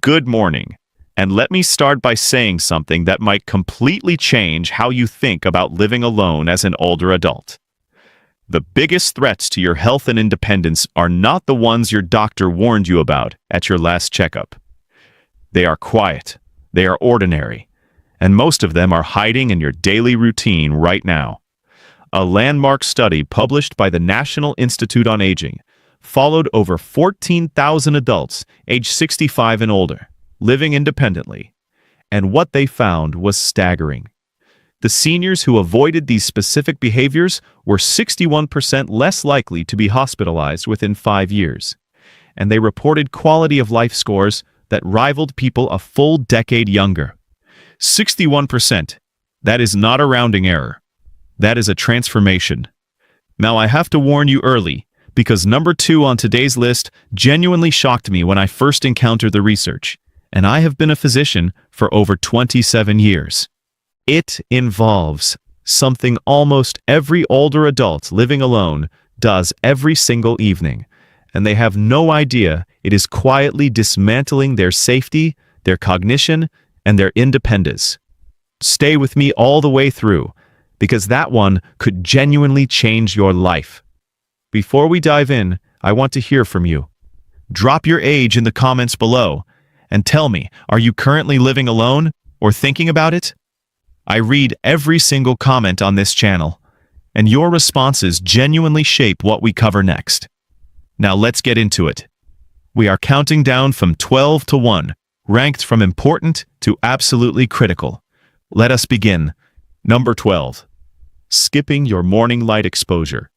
Good morning, and let me start by saying something that might completely change how you think about living alone as an older adult. The biggest threats to your health and independence are not the ones your doctor warned you about at your last checkup. They are quiet, they are ordinary, and most of them are hiding in your daily routine right now. A landmark study published by the National Institute on Aging followed over 14,000 adults aged 65 and older, living independently, and what they found was staggering. The seniors who avoided these specific behaviors were 61% less likely to be hospitalized within 5 years, and they reported quality of life scores that rivaled people a full decade younger. 61%. That is not a rounding error. That is a transformation. Now I have to warn you early, because number 2 on today's list genuinely shocked me when I first encountered the research, and I have been a physician for over 27 years. It involves something almost every older adult living alone does every single evening, and they have no idea it is quietly dismantling their safety, their cognition, and their independence. Stay with me all the way through, because that one could genuinely change your life. Before we dive in, I want to hear from you. Drop your age in the comments below, and tell me, are you currently living alone or thinking about it? I read every single comment on this channel, and your responses genuinely shape what we cover next. Now let's get into it. We are counting down from 12 to 1, ranked from important to absolutely critical. Let us begin. Number 12. Skipping your morning light exposure.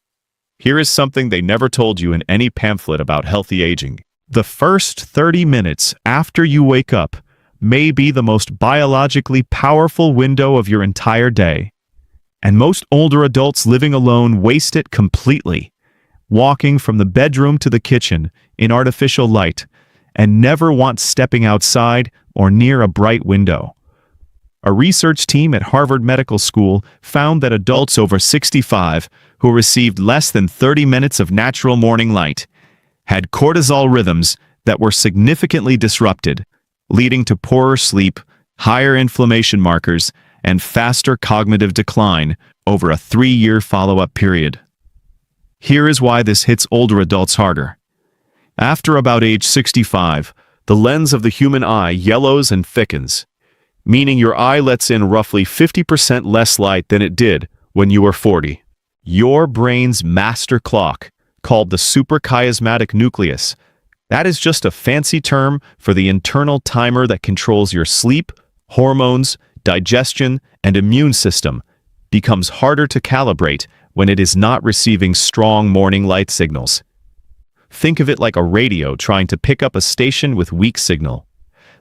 Here is something they never told you in any pamphlet about healthy aging. The first 30 minutes after you wake up may be the most biologically powerful window of your entire day. And most older adults living alone waste it completely, walking from the bedroom to the kitchen in artificial light, and never once stepping outside or near a bright window. A research team at Harvard Medical School found that adults over 65 who received less than 30 minutes of natural morning light had cortisol rhythms that were significantly disrupted, leading to poorer sleep, higher inflammation markers, and faster cognitive decline over a 3-year follow-up period. Here is why this hits older adults harder. After about age 65, the lens of the human eye yellows and thickens, meaning your eye lets in roughly 50% less light than it did when you were 40. Your brain's master clock, called the suprachiasmatic nucleus, that is just a fancy term for the internal timer that controls your sleep, hormones, digestion, and immune system, becomes harder to calibrate when it is not receiving strong morning light signals. Think of it like a radio trying to pick up a station with weak signal.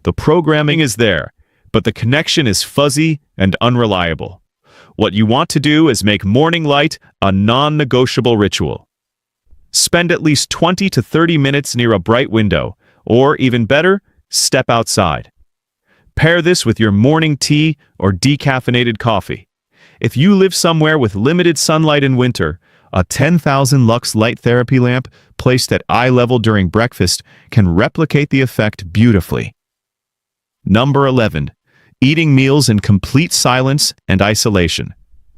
The programming is there, but the connection is fuzzy and unreliable. What you want to do is make morning light a non-negotiable ritual. Spend at least 20 to 30 minutes near a bright window, or even better, step outside. Pair this with your morning tea or decaffeinated coffee. If you live somewhere with limited sunlight in winter, a 10,000 lux light therapy lamp placed at eye level during breakfast can replicate the effect beautifully. Number 11. Eating meals in complete silence and isolation.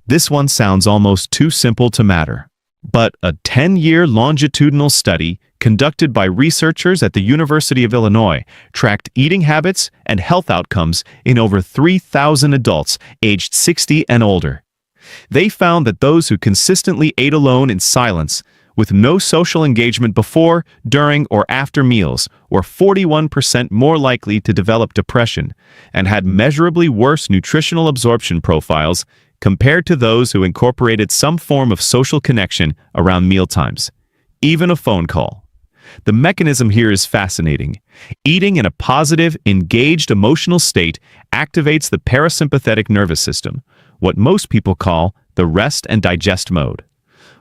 This one sounds almost too simple to matter. But a 10-year longitudinal study conducted by researchers at the University of Illinois tracked eating habits and health outcomes in over 3,000 adults aged 60 and older. They found that those who consistently ate alone in silence, with no social engagement before, during, or after meals, were 41% more likely to develop depression and had measurably worse nutritional absorption profiles compared to those who incorporated some form of social connection around mealtimes, even a phone call. The mechanism here is fascinating. Eating in a positive, engaged emotional state activates the parasympathetic nervous system, what most people call the rest and digest mode.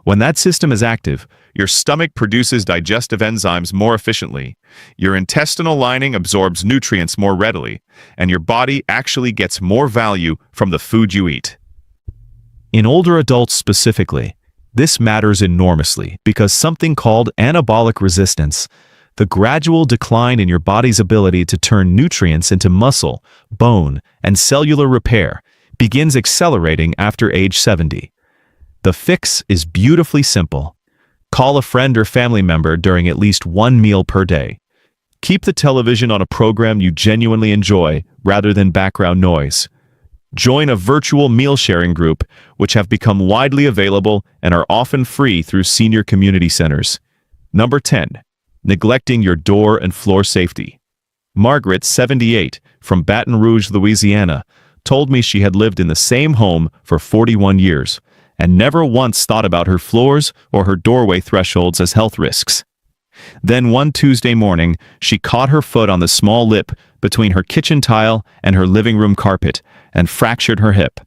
When that system is active, your stomach produces digestive enzymes more efficiently, your intestinal lining absorbs nutrients more readily, and your body actually gets more value from the food you eat. In older adults specifically, this matters enormously because something called anabolic resistance, The gradual decline in your body's ability to turn nutrients into muscle, bone, and cellular repair begins accelerating after age 70. The fix is beautifully simple. Call a friend or family member during at least one meal per day. Keep the television on a program you genuinely enjoy rather than background noise. Join a virtual meal sharing group, which have become widely available and are often free through senior community centers. Number 10. Neglecting your door and floor safety. Margaret, 78, from Baton Rouge, Louisiana, told me she had lived in the same home for 41 years and never once thought about her floors or her doorway thresholds as health risks. Then one Tuesday morning, she caught her foot on the small lip between her kitchen tile and her living room carpet and fractured her hip.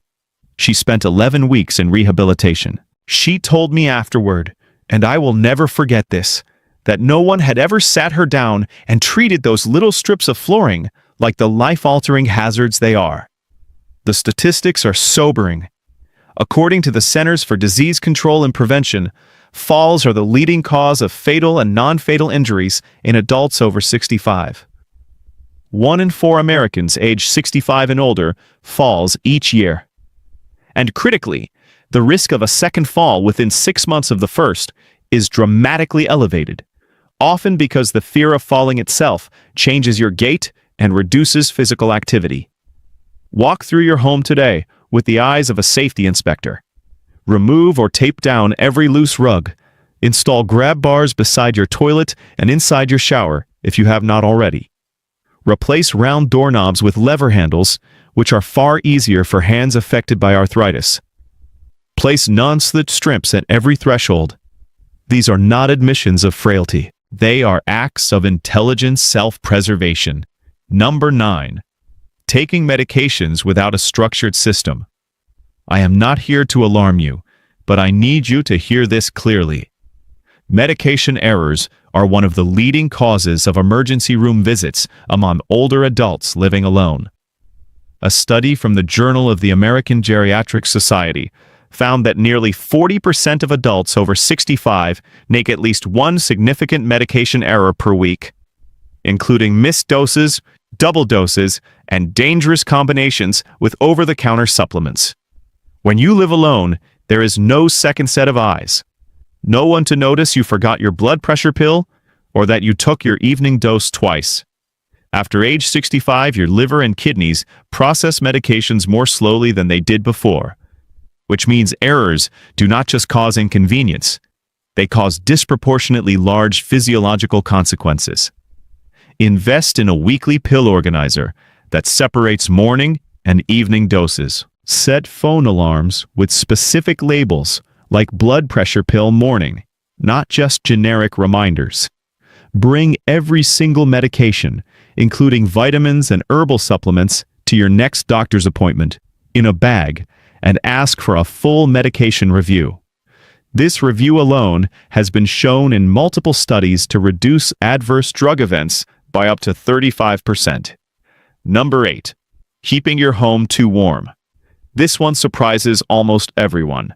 She spent 11 weeks in rehabilitation. She told me afterward, and I will never forget this, that no one had ever sat her down and treated those little strips of flooring like the life-altering hazards they are. The statistics are sobering. According to the Centers for Disease Control and Prevention, falls are the leading cause of fatal and non-fatal injuries in adults over 65. 1 in 4 Americans aged 65 and older falls each year. And critically, the risk of a second fall within 6 months of the first is dramatically elevated, often because the fear of falling itself changes your gait and reduces physical activity. Walk through your home today with the eyes of a safety inspector. Remove or tape down every loose rug. Install grab bars beside your toilet and inside your shower if you have not already. Replace round doorknobs with lever handles, which are far easier for hands affected by arthritis. Place non-slit strips at every threshold. These are not admissions of frailty. They are acts of intelligent self-preservation. Number 9. Taking medications without a structured system. I am not here to alarm you, but I need you to hear this clearly. Medication errors are one of the leading causes of emergency room visits among older adults living alone. A study from the Journal of the American Geriatric Society found that nearly 40% of adults over 65 make at least one significant medication error per week, including missed doses, double doses, and dangerous combinations with over-the-counter supplements. When you live alone, there is no second set of eyes. No one to notice you forgot your blood pressure pill or that you took your evening dose twice. After age 65, your liver and kidneys process medications more slowly than they did before, which means errors do not just cause inconvenience, they cause disproportionately large physiological consequences. Invest in a weekly pill organizer that separates morning and evening doses. Set phone alarms with specific labels like blood pressure pill morning, not just generic reminders. Bring every single medication, including vitamins and herbal supplements, to your next doctor's appointment in a bag and ask for a full medication review. This review alone has been shown in multiple studies to reduce adverse drug events by up to 35%. Number 8. Keeping your home too warm. This one surprises almost everyone.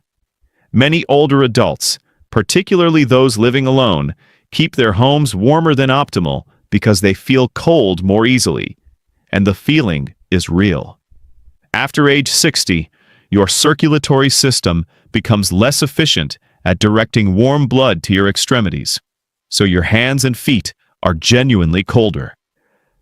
Many older adults, particularly those living alone, keep their homes warmer than optimal because they feel cold more easily, and the feeling is real. After age 60, your circulatory system becomes less efficient at directing warm blood to your extremities, so your hands and feet are genuinely colder.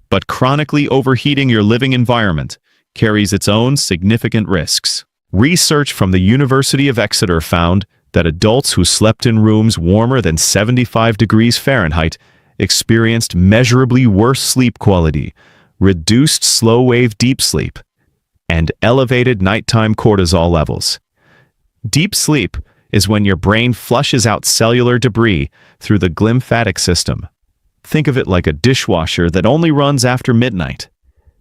But chronically overheating your living environment carries its own significant risks. Research from the University of Exeter found that adults who slept in rooms warmer than 75 degrees Fahrenheit experienced measurably worse sleep quality, reduced slow-wave deep sleep, and elevated nighttime cortisol levels. Deep sleep is when your brain flushes out cellular debris through the glymphatic system. Think of it like a dishwasher that only runs after midnight.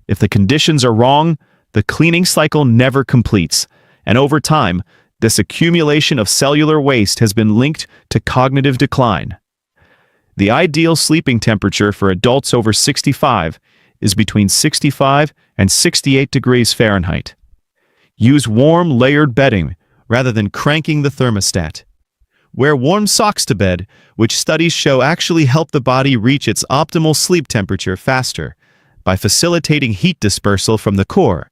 If the conditions are wrong, the cleaning cycle never completes, and over time, this accumulation of cellular waste has been linked to cognitive decline. The ideal sleeping temperature for adults over 65 is between 65 and 68 degrees Fahrenheit. Use warm, layered bedding rather than cranking the thermostat. Wear warm socks to bed, which studies show actually help the body reach its optimal sleep temperature faster by facilitating heat dispersal from the core.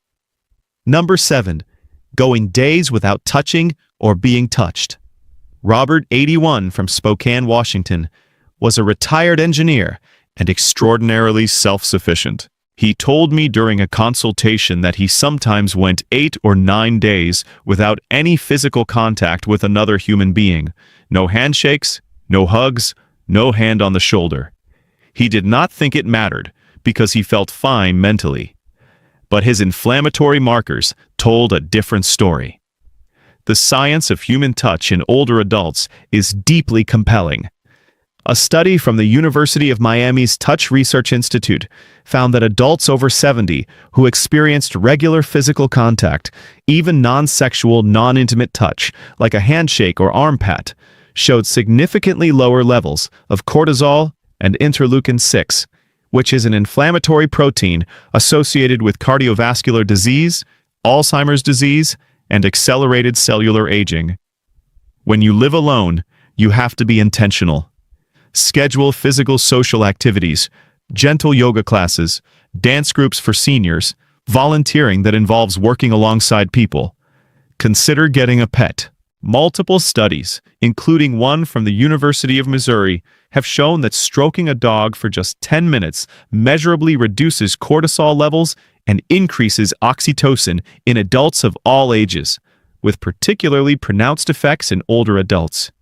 Number 7. Going days without touching or being touched. Robert, 81, from Spokane, Washington, was a retired engineer and extraordinarily self-sufficient. He told me during a consultation that he sometimes went 8 or 9 days without any physical contact with another human being. No handshakes, no hugs, no hand on the shoulder. He did not think it mattered because he felt fine mentally. But his inflammatory markers told a different story. The science of human touch in older adults is deeply compelling. A study from the University of Miami's Touch Research Institute found that adults over 70 who experienced regular physical contact, even non-sexual, non-intimate touch, like a handshake or arm pat, showed significantly lower levels of cortisol and interleukin-6, which is an inflammatory protein associated with cardiovascular disease, Alzheimer's disease, and accelerated cellular aging. When you live alone, you have to be intentional. Schedule physical social activities, gentle yoga classes, dance groups for seniors, volunteering that involves working alongside people. Consider getting a pet. Multiple studies, including one from the University of Missouri, have shown that stroking a dog for just 10 minutes measurably reduces cortisol levels and increases oxytocin in adults of all ages, with particularly pronounced effects in older adults.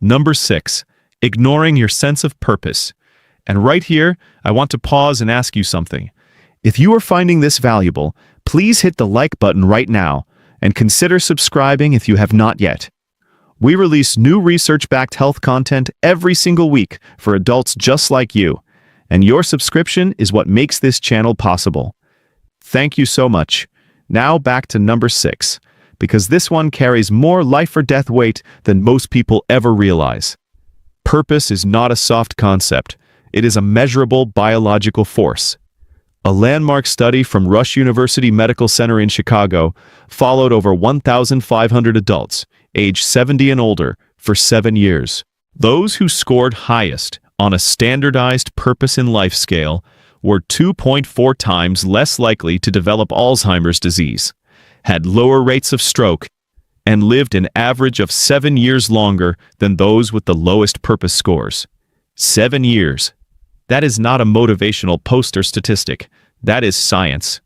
Number 6. Ignoring your sense of purpose. And right here, I want to pause and ask you something. If you are finding this valuable, please hit the like button right now and consider subscribing if you have not yet. We release new research-backed health content every single week for adults just like you, and your subscription is what makes this channel possible. Thank you so much. Now back to number 6, because this one carries more life or death weight than most people ever realize. Purpose is not a soft concept. It is a measurable biological force. A landmark study from Rush University Medical Center in Chicago followed over 1,500 adults, age 70 and older, for 7 years. Those who scored highest on a standardized purpose in life scale were 2.4 times less likely to develop Alzheimer's disease, had lower rates of stroke, and lived an average of 7 years longer than those with the lowest purpose scores. 7 years. That is not a motivational poster statistic. That is science.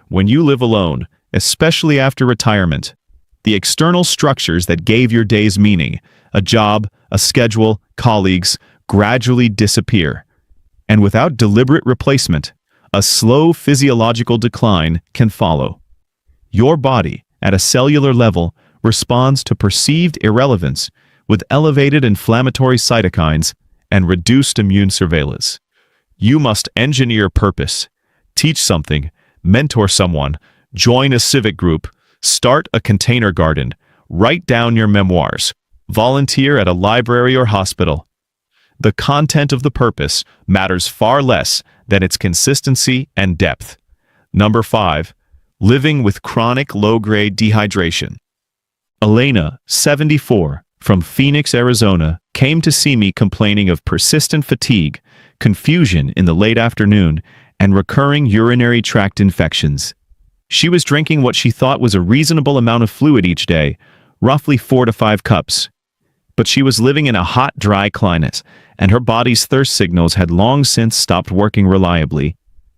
When you live alone, especially after retirement, the external structures that gave your days meaning, a job, a schedule, colleagues, gradually disappear. And without deliberate replacement, a slow physiological decline can follow. Your body, at a cellular level, responds to perceived irrelevance with elevated inflammatory cytokines and reduced immune surveillance. You must engineer purpose, teach something, mentor someone, join a civic group, start a container garden, write down your memoirs, volunteer at a library or hospital. The content of the purpose matters far less than its consistency and depth. Number 5. Living with chronic low-grade dehydration. Elena, 74, from Phoenix, Arizona, came to see me complaining of persistent fatigue, confusion in the late afternoon, and recurring urinary tract infections. She was drinking what she thought was a reasonable amount of fluid each day, roughly 4 to 5 cups. But she was living in a hot, dry climate, and her body's thirst signals had long since stopped working reliably.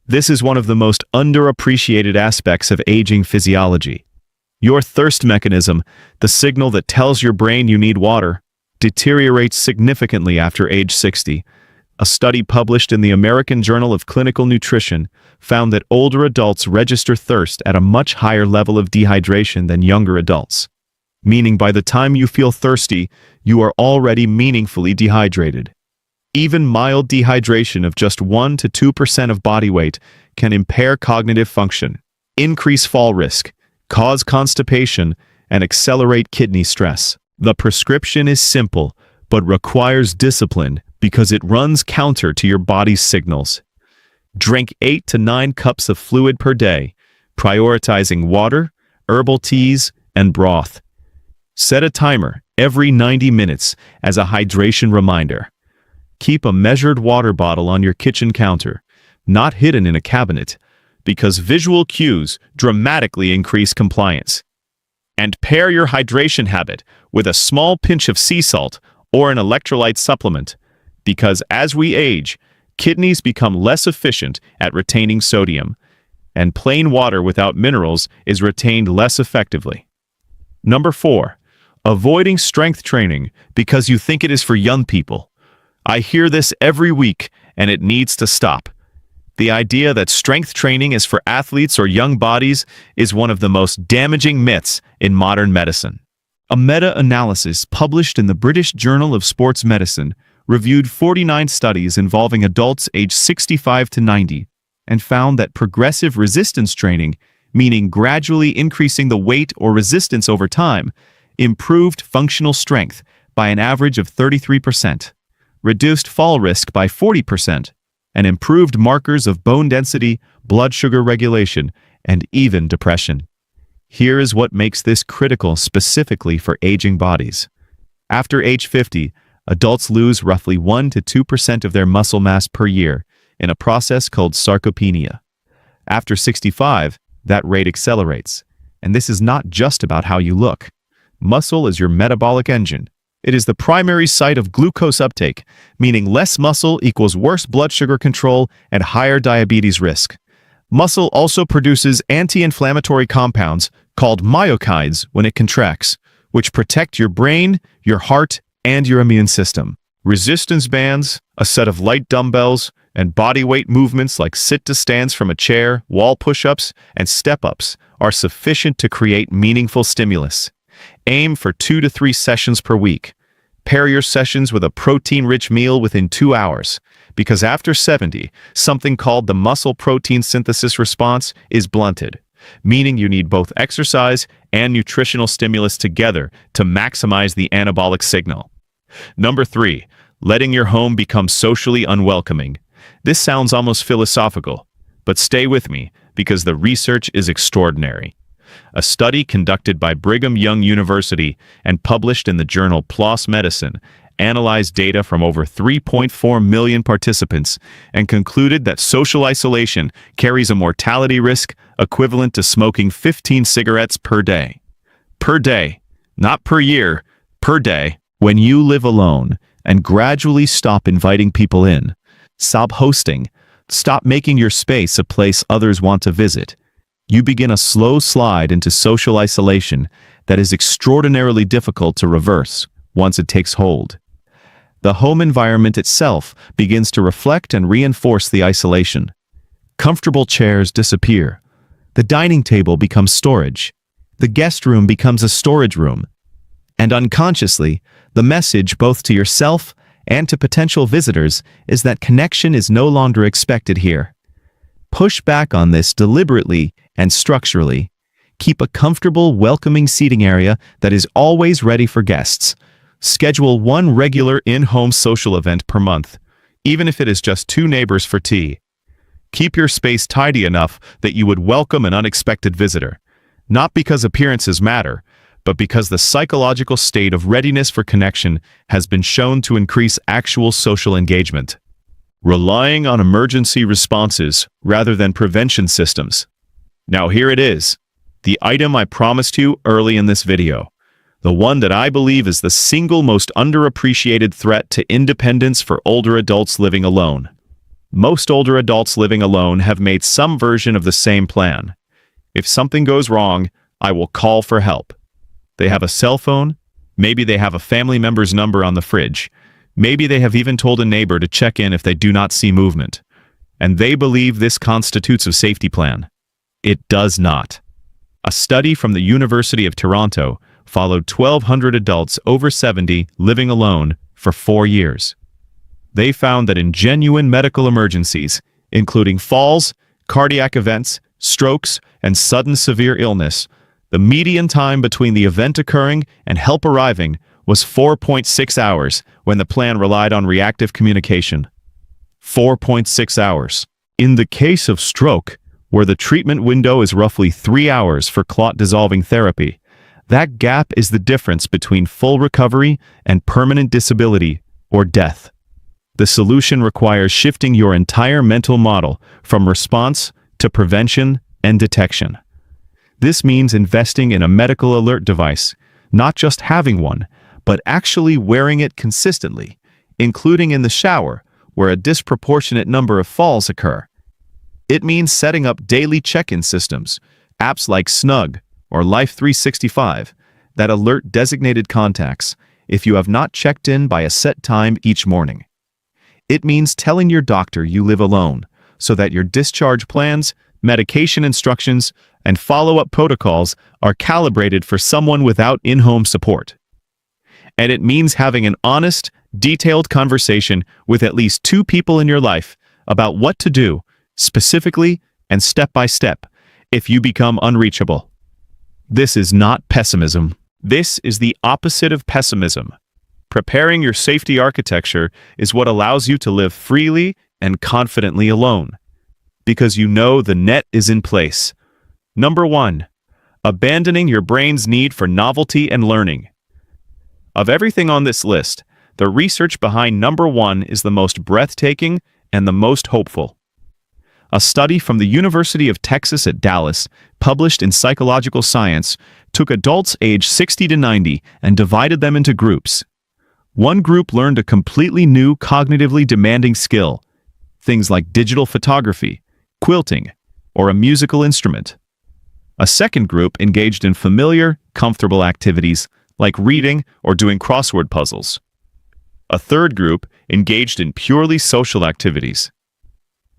This is one of the most underappreciated aspects of aging physiology. Your thirst mechanism, the signal that tells your brain you need water, deteriorates significantly after age 60. A study published in the American Journal of Clinical Nutrition found that older adults register thirst at a much higher level of dehydration than younger adults, meaning by the time you feel thirsty, you are already meaningfully dehydrated. Even mild dehydration of just 1 to 2% of body weight can impair cognitive function, increase fall risk, cause constipation, and accelerate kidney stress. The prescription is simple, but requires discipline because it runs counter to your body's signals. Drink 8 to 9 cups of fluid per day, prioritizing water, herbal teas, and broth. Set a timer every 90 minutes as a hydration reminder. Keep a measured water bottle on your kitchen counter, not hidden in a cabinet, because visual cues dramatically increase compliance. And pair your hydration habit with a small pinch of sea salt or an electrolyte supplement, because as we age, kidneys become less efficient at retaining sodium, and plain water without minerals is retained less effectively. Number 4, avoiding strength training because you think it is for young people. I hear this every week, and it needs to stop. The idea that strength training is for athletes or young bodies is one of the most damaging myths in modern medicine. A meta-analysis published in the British Journal of Sports Medicine reviewed 49 studies involving adults aged 65 to 90 and found that progressive resistance training, meaning gradually increasing the weight or resistance over time, improved functional strength by an average of 33%, reduced fall risk by 40%, and improved markers of bone density, blood sugar regulation, and even depression. Here is what makes this critical specifically for aging bodies. After age 50, adults lose roughly 1 to 2% of their muscle mass per year in a process called sarcopenia. After 65, that rate accelerates. And this is not just about how you look. Muscle is your metabolic engine. It is the primary site of glucose uptake, meaning less muscle equals worse blood sugar control and higher diabetes risk. Muscle also produces anti-inflammatory compounds called myokines when it contracts, which protect your brain, your heart, and your immune system. Resistance bands, a set of light dumbbells, and body weight movements like sit-to-stands from a chair, wall push-ups, and step-ups are sufficient to create meaningful stimulus. Aim for 2 to 3 sessions per week. Pair your sessions with a protein-rich meal within 2 hours, because after 70, something called the muscle protein synthesis response is blunted, meaning you need both exercise and nutritional stimulus together to maximize the anabolic signal. Number 3, letting your home become socially unwelcoming. This sounds almost philosophical, but stay with me because the research is extraordinary. A study conducted by Brigham Young University and published in the journal PLOS Medicine analyzed data from over 3.4 million participants and concluded that social isolation carries a mortality risk equivalent to smoking 15 cigarettes per day. Per day, not per year, per day. When you live alone and gradually stop inviting people in, stop hosting, stop making your space a place others want to visit, you begin a slow slide into social isolation that is extraordinarily difficult to reverse once it takes hold. The home environment itself begins to reflect and reinforce the isolation. Comfortable chairs disappear. The dining table becomes storage. The guest room becomes a storage room. And unconsciously, the message both to yourself and to potential visitors is that connection is no longer expected here. Push back on this deliberately and structurally. Keep a comfortable, welcoming seating area that is always ready for guests. Schedule one regular in-home social event per month, even if it is just 2 neighbors for tea. Keep your space tidy enough that you would welcome an unexpected visitor, not because appearances matter, but because the psychological state of readiness for connection has been shown to increase actual social engagement. Relying on emergency responses rather than prevention systems. Now here it is, the item I promised you early in this video, the one that I believe is the single most underappreciated threat to independence for older adults living alone. Most older adults living alone have made some version of the same plan. If something goes wrong, I will call for help. They have a cell phone, maybe they have a family member's number on the fridge, maybe they have even told a neighbor to check in if they do not see movement. And they believe this constitutes a safety plan. It does not. A study from the University of Toronto followed 1,200 adults over 70 living alone for 4 years. They found that in genuine medical emergencies, including falls, cardiac events, strokes, and sudden severe illness, the median time between the event occurring and help arriving was 4.6 hours when the plan relied on reactive communication. 4.6 hours. In the case of stroke, where the treatment window is roughly 3 hours for clot-dissolving therapy, That gap is the difference between full recovery and permanent disability or death. The solution requires shifting your entire mental model from response to prevention and detection. This means investing in a medical alert device, not just having one, but actually wearing it consistently, including in the shower, where a disproportionate number of falls occur. It means setting up daily check-in systems, apps like Snug or Life 365, that alert designated contacts if you have not checked in by a set time each morning. It means telling your doctor you live alone, so that your discharge plans, medication instructions, and follow-up protocols are calibrated for someone without in-home support. And it means having an honest, detailed conversation with at least 2 people in your life about what to do, specifically and step by step, if you become unreachable. This is not pessimism. This is the opposite of pessimism. Preparing your safety architecture is what allows you to live freely and confidently alone, because you know the net is in place. Number 1, abandoning your brain's need for novelty and learning. Of everything on this list, the research behind number 1 is the most breathtaking and the most hopeful. A study from the University of Texas at Dallas, published in Psychological Science, took adults aged 60 to 90 and divided them into groups. One group learned a completely new cognitively demanding skill, things like digital photography, quilting, or a musical instrument. A second group engaged in familiar, comfortable activities like reading or doing crossword puzzles. A third group engaged in purely social activities.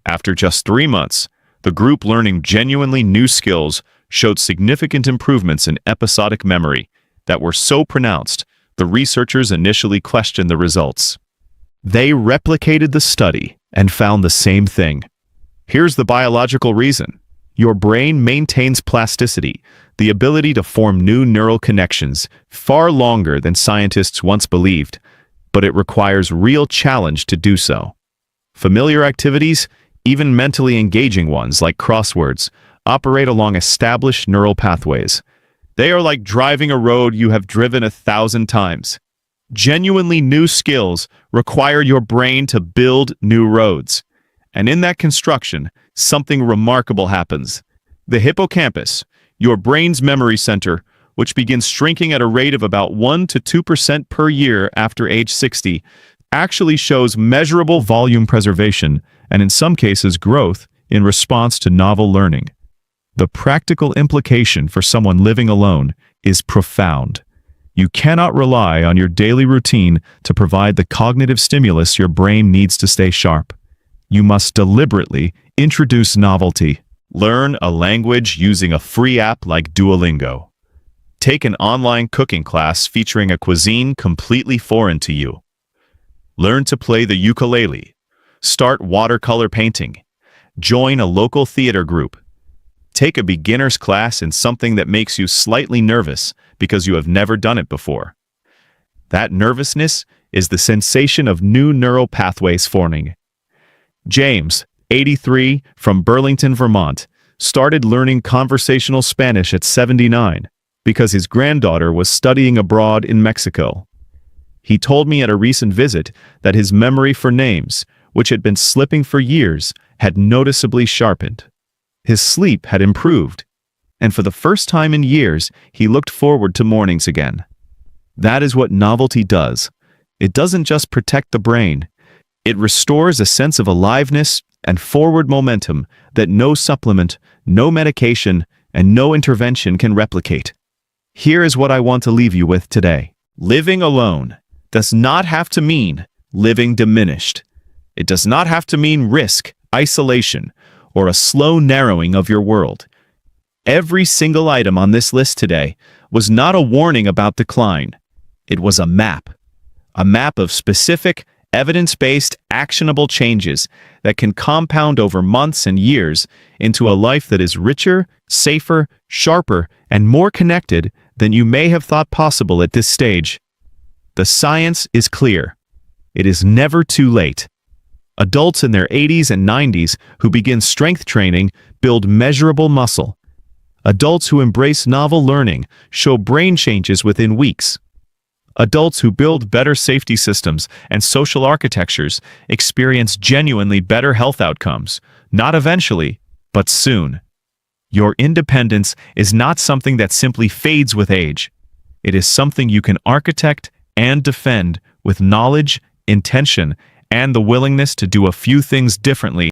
After just 3 months, the group learning genuinely new skills showed significant improvements in episodic memory that were so pronounced the researchers initially questioned the results. They replicated the study and found the same thing. Here's the biological reason. Your brain maintains plasticity, the ability to form new neural connections, far longer than scientists once believed, but it requires real challenge to do so. Familiar activities, even mentally engaging ones like crosswords, operate along established neural pathways. They are like driving a road you have driven 1,000 times. Genuinely new skills require your brain to build new roads. And in that construction, something remarkable happens. The hippocampus, your brain's memory center, which begins shrinking at a rate of about 1 to 2% per year after age 60, actually shows measurable volume preservation and in some cases growth in response to novel learning. The practical implication for someone living alone is profound. You cannot rely on your daily routine to provide the cognitive stimulus your brain needs to stay sharp. You must deliberately introduce novelty. Learn a language using a free app like Duolingo. Take an online cooking class featuring a cuisine completely foreign to you. Learn to play the ukulele. Start watercolor painting. Join a local theater group. Take a beginner's class in something that makes you slightly nervous because you have never done it before. That nervousness is the sensation of new neural pathways forming. James, 83, from Burlington, Vermont, started learning conversational Spanish at 79 because his granddaughter was studying abroad in Mexico. He told me at a recent visit that his memory for names, which had been slipping for years, had noticeably sharpened. His sleep had improved, and for the first time in years, he looked forward to mornings again. That is what novelty does. It doesn't just protect the brain. It restores a sense of aliveness and forward momentum that no supplement, no medication, and no intervention can replicate. Here is what I want to leave you with today. Living alone does not have to mean living diminished. It does not have to mean risk, isolation, or a slow narrowing of your world. Every single item on this list today was not a warning about decline. It was a map of specific, evidence-based, actionable changes that can compound over months and years into a life that is richer, safer, sharper, and more connected than you may have thought possible at this stage. The science is clear. It is never too late. Adults in their 80s and 90s who begin strength training build measurable muscle. Adults who embrace novel learning show brain changes within weeks. Adults who build better safety systems and social architectures experience genuinely better health outcomes, not eventually, but soon. Your independence is not something that simply fades with age. It is something you can architect and defend with knowledge, intention, and the willingness to do a few things differently